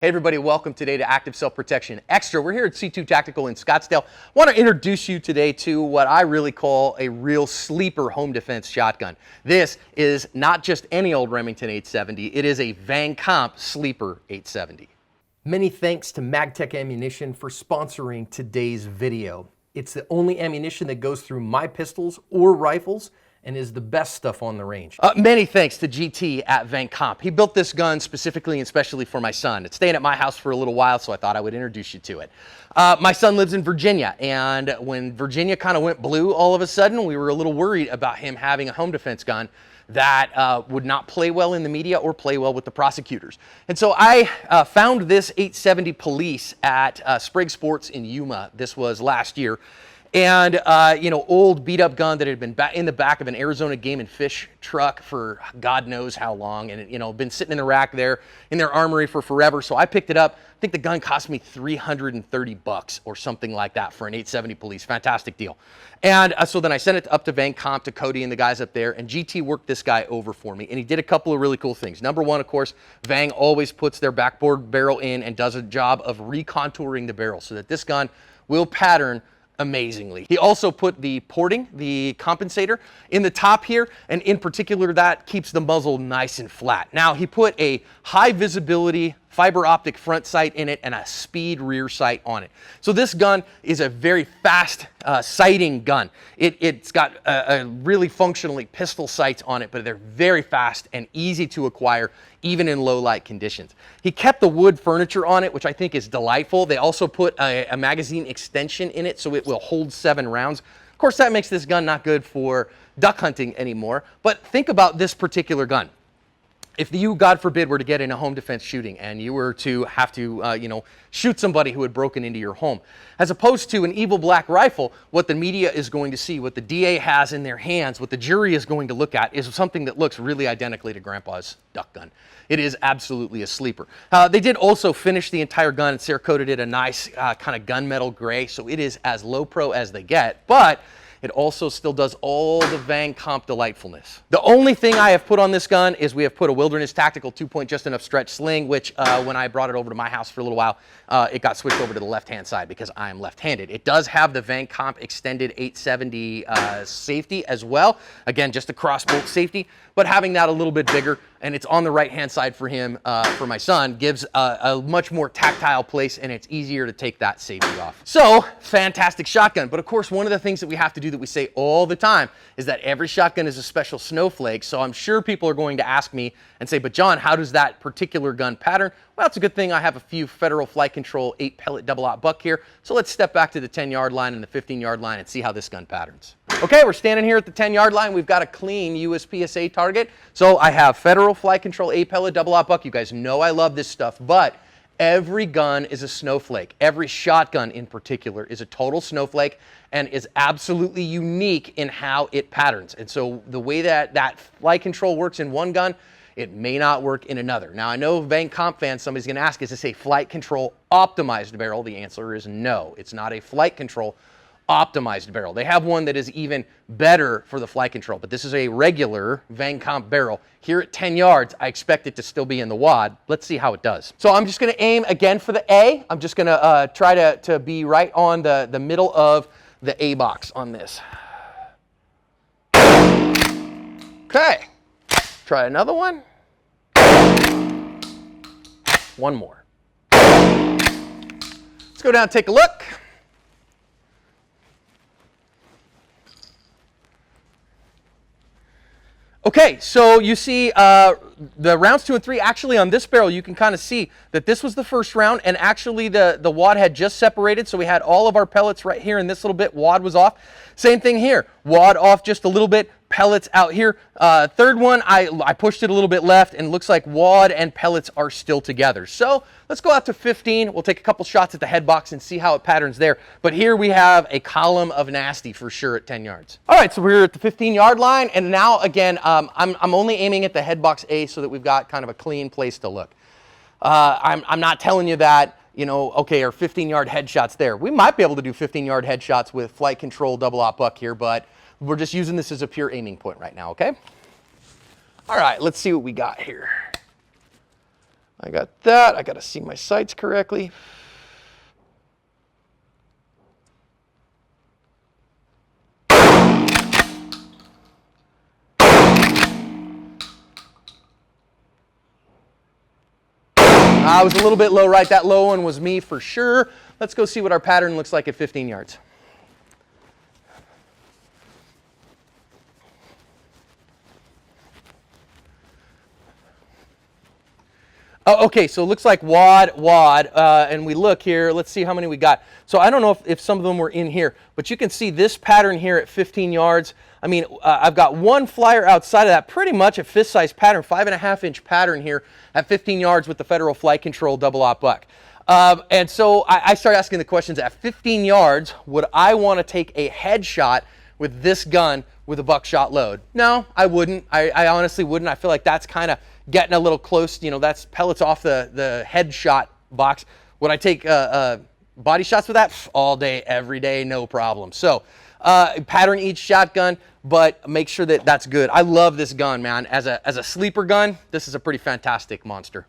Hey everybody, welcome today to Active Self-Protection Extra. We're here at C2 Tactical in Scottsdale. I want to introduce you today to what I really call a real sleeper home defense shotgun. This is not just any old Remington 870, it is a Vang sleeper 870. Many thanks to MagTech Ammunition for sponsoring today's video. It's the only ammunition that goes through my pistols or rifles and is the best stuff on the range. Many thanks to GT at Vang. He built this gun specifically and specially for my son. It's staying at my house for a little while, so I thought I would introduce you to it. My son lives in Virginia, and when Virginia kind of went blue all of a sudden, we were a little worried about him having a home defense gun that would not play well in the media or play well with the prosecutors. And so I found this 870 Police at Sprague Sports in Yuma. This was last year. And, old beat up gun that had been in the back of an Arizona Game and Fish truck for God knows how long. And, been sitting in the rack there in their armory for forever. So I picked it up. I think the gun cost me $330 or something like that for an 870 Police. Fantastic deal. And so then I sent it up to Vang, to Cody and the guys up there. And GT worked this guy over for me. And he did a couple of really cool things. Number one, of course, Vang always puts their backboard barrel in and does a job of recontouring the barrel so that this gun will pattern amazingly. He also put the porting, the compensator, in the top here, and in particular that keeps the muzzle nice and flat. Now he put a high visibility fiber optic front sight in it and a speed rear sight on it. So this gun is a very fast sighting gun. It's got a really functionally pistol sights on it, but they're very fast and easy to acquire even in low light conditions. He kept the wood furniture on it, which I think is delightful. They also put a magazine extension in it so it will hold 7 rounds. Of course, that makes this gun not good for duck hunting anymore, but think about this particular gun. If you, God forbid, were to get in a home defense shooting and you were to have to, shoot somebody who had broken into your home, as opposed to an evil black rifle, what the media is going to see, what the DA has in their hands, what the jury is going to look at is something that looks really identically to Grandpa's duck gun. It is absolutely a sleeper. They did also finish the entire gun and Cerakoted it a nice kind of gunmetal gray, so it is as low pro as they get, but it also still does all the Vang delightfulness. The only thing I have put on this gun is we have put a Wilderness Tactical 2-point just enough stretch sling, which when I brought it over to my house for a little while, it got switched over to the left-hand side because I am left-handed. It does have the Vang extended 870 safety as well. Again, just a crossbolt safety, but having that a little bit bigger, and it's on the right-hand side for him, for my son, gives a much more tactile place, and it's easier to take that safety off. So, fantastic shotgun. But of course, one of the things that we have to do that we say all the time is that every shotgun is a special snowflake. So I'm sure people are going to ask me and say, but John, how does that particular gun pattern? Well, it's a good thing I have a few Federal Flight Control 8-pellet double-aught buck here. So let's step back to the 10-yard line and the 15-yard line and see how this gun patterns. Okay, we're standing here at the 10-yard line. We've got a clean USPSA target. So I have Federal Flight Control 8-pellet double-aught buck. You guys know I love this stuff, but every gun is a snowflake. Every shotgun in particular is a total snowflake and is absolutely unique in how it patterns. And so the way that flight control works in one gun, it may not work in another. Now I know Vang fans, somebody's gonna ask, is this a flight control optimized barrel? The answer is no. It's not a flight control optimized barrel. They have one that is even better for the flight control, but this is a regular Vang barrel. Here at 10 yards, I expect it to still be in the wad. Let's see how it does. So I'm just gonna aim again for the A. I'm just gonna try to be right on the middle of the A box on this. Okay, try another one. One more. Let's go down and take a look. Okay, so you see the rounds 2 and 3, actually on this barrel, you can kind of see that this was the first round, and actually the wad had just separated, so we had all of our pellets right here, and this little bit, wad was off. Same thing here, wad off just a little bit, pellets out here. Third one, I pushed it a little bit left, and it looks like wad and pellets are still together. So let's go out to 15. We'll take a couple shots at the head box and see how it patterns there. But here we have a column of nasty for sure at 10 yards. All right, so we're at the 15-yard line, and now again, I'm only aiming at the head box A so that we've got kind of a clean place to look. I'm not telling you that, okay, our 15-yard headshots there. We might be able to do 15-yard headshots with flight control double-aught buck here, but we're just using this as a pure aiming point right now, okay? All right, let's see what we got here. I got that. I got to see my sights correctly. I was a little bit low, right? That low one was me for sure. Let's go see what our pattern looks like at 15 yards. Oh, okay, so it looks like wad, and we look here, let's see how many we got. So I don't know if some of them were in here, but you can see this pattern here at 15 yards. I mean, I've got one flyer outside of that, pretty much a fist-size pattern, 5.5-inch pattern here at 15 yards with the Federal Flight Control double-aught buck. And so I started asking the questions, at 15 yards, would I want to take a headshot with this gun with a buckshot load? No, I wouldn't. I honestly wouldn't. I feel like that's kind of getting a little close. You know, that's pellets off the headshot box. Would I take body shots with that? All day, every day, no problem. So pattern each shotgun, but make sure that that's good. I love this gun, man. As a sleeper gun, this is a pretty fantastic monster.